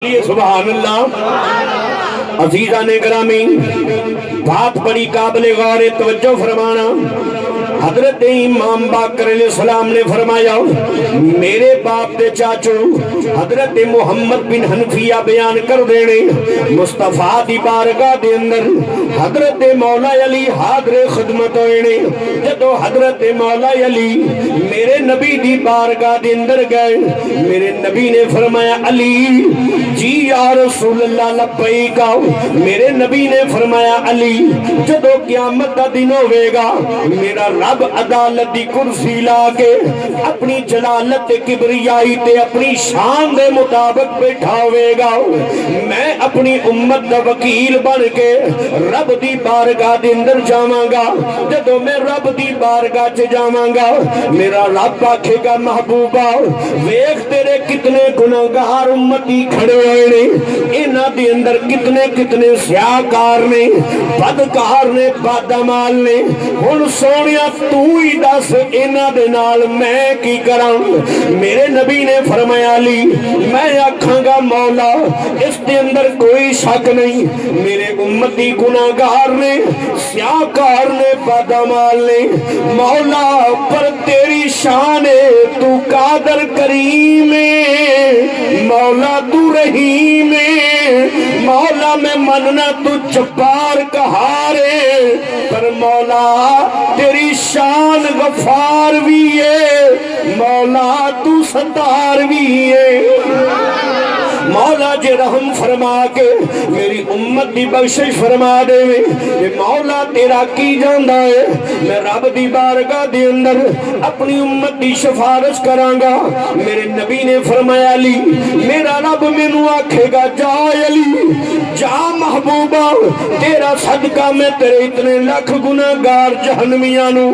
سبحان اللہ عزیزان گرامی، بات بڑی قابل غور توجہ فرمانا۔ حضرت امام باقر علیہ السلام نے فرمایا، میرے باپ دے چاچو حضرت محمد بن حنفیہ بیان کر دینے مصطفیٰ دی بارگاہ دے اندر حضرت مولا علی حاضر خدمت ہوئے۔ جدو حضرت مولا علی میرے نبی دی بارگاہ دے اندر گئے، میرے نبی نے فرمایا، علی جی یا رسول اللہ لبیک آؤ۔ میرے نبی نے فرمایا، علی جدو قیامت دا دن ہوئے گا، میرا رب عدالت دی کرسی لا کے اپنی جلالت کبریائی تے اپنی شان دے مطابق بیٹھا ہوئے گا، میں اپنی امت دا وکیل بن کے رب دی بارگاہ دے اندر جاواں گا۔ جدو میں رب دی بارگاہ چ جاواں گا، میرا رب آکھے گا، محبوبہ ویکھ تیرے کتنے گناہگار امتی کھڑے ہوئے نے، انہاں دے اندر کتنے کتنے سیاہکار نے، بدکار نے، بدعمال نے، ہن سونیا تو ہی دس انہاں دے نال میں کی کراں؟ میرے نبی نے فرمایا، علی میں آکھاں گا، مولا اس دے اندر کوئی شک نہیں، میرے امتی گناہگار نے، سیاہکار نے، بدعمال نے، مولا پر تیری شان ہے، تو قادر کریم ہے، مولا تو رحیم ہے، مولا میں مننا تو جبار قہار ہے، پر مولا تیری شان غفار بھی ہے، مولا تو ستار بھی ہے۔ مولا جے رحم فرما کے میری امت دی بخشش فرما دے، یہ مولا تیرا کی جاندہ ہے، میں رب دی بارگاہ دے اندر اپنی امت دی شفارش کراں گا۔ میرے نبی نے فرمایا، علی میرا رب مینوں آکھے گا، جا علی جا محبوبہ، تیرا صدقہ میں تیرے اتنے لاکھ گناہگار جہنمیاں نو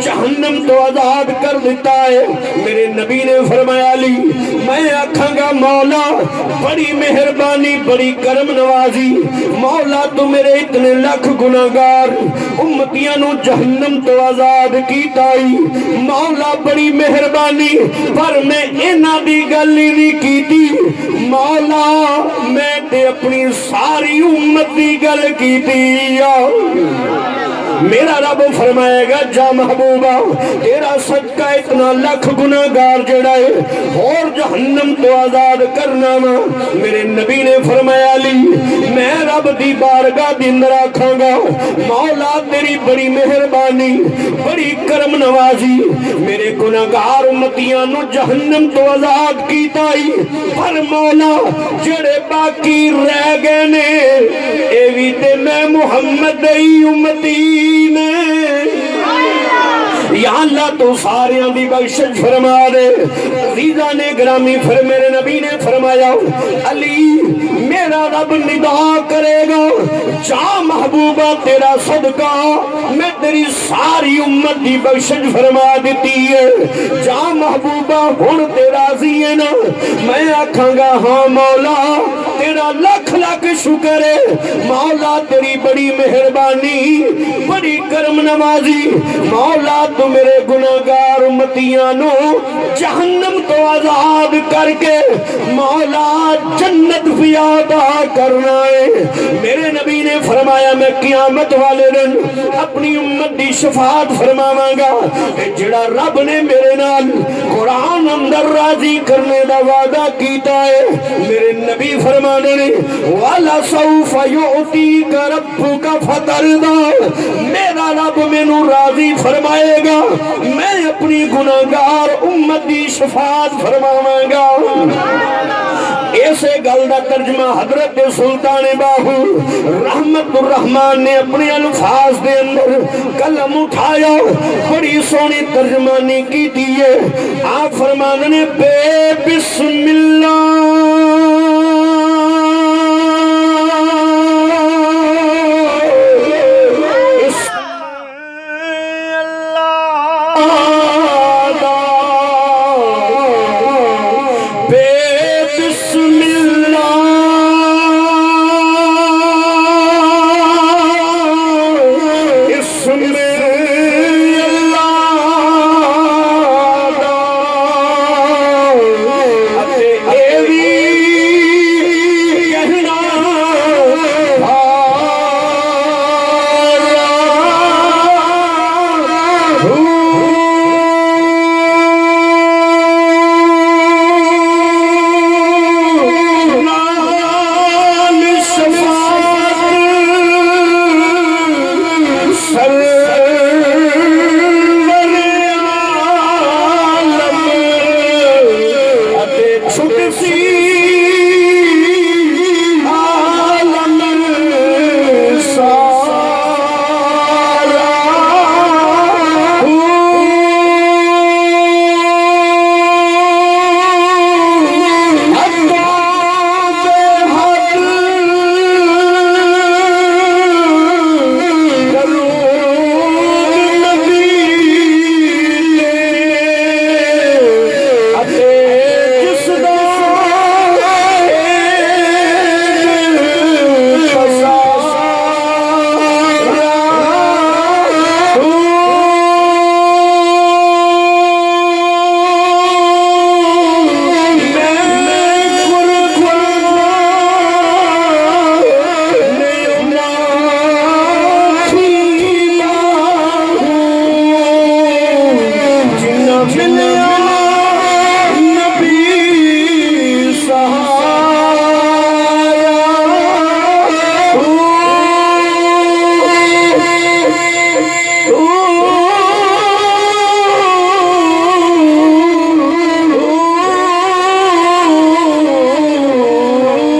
جہنم تو آزاد کر دیتا ہے۔ میرے نبی نے فرمایا، علی میں آکھاں گا، مولا بڑی مہربانی، بڑی کرم نوازی، مولا تو میرے اتنے لاکھ گناہگار امتیاں نو جہنم تو آزاد کیتا ہی، مولا بڑی مہربانی، پر میں انہاں دی گل ہی نہیں کیتی، مولا میں تے اپنی ساری امت دی گل کیتی۔ میرا رب فرمائے گا، جا محبوبہ تیرا صدقہ اتنا لاکھ گناہگار جڑا ہے اور جہنم تو آزاد کرنا وا۔ میرے نبی نے فرمایا، علی میں رب دی بارگاہ دے اندر آکھاں گا، مولا تیری بڑی مہربانی، بڑی کرم نوازی، میرے گناہگار امتیاں نو جہنم تو آزاد کیتا ہی، پر مولا جڑے باقی رہ گئے نے اے وی تے میں محمد دی امتی نے، یا اللہ تو ساریاں دی بخشش فرما دے۔ عزیزان گرامی، پھر میرے نبی نے فرمایا، علی میرا رب ندا کرے گا، جا محبوبہ تیرا صدقہ میں تیری ساری امت دی بخشش فرما دیتی ہے، جا محبوبہ ہن تیرا راضی ہے نا؟ میں آکھاں گا، ہاں مولا تیرا لاکھ لاکھ شکر ہے، مولا تیری بڑی مہربانی، بڑی کرم نوازی، مولا تو میرے گناہگار امتیاں نو جہنم تو آزاد کر کے مولا جنت بھی عطا کرنا ہے۔ میرے نبی نے فرمایا، میں قیامت والے دن اپنی امت دی شفاعت فرماواں گا، جڑا رب نے میرے نال قرآن اندر راضی کرنے دا وعدہ کیتا ہے۔ میرے نبی فرمانے نے، وَلَسَوْفَ يُعْتِيكَ رَبُّكَ فَتَرْضَىٰ، میرا رب مینوں راضی فرمائے گا، میں اپنی گناہگار امت دی شفاعت فرماواں گا۔ ایسے گل دا ترجمہ حضرت سلطان باہو رحمت الرحمن نے اپنے الفاظ دے اندر قلم اٹھایا، بڑی سونی ترجمانی کی دیئے۔ آپ فرمانے، بے بسم اللہ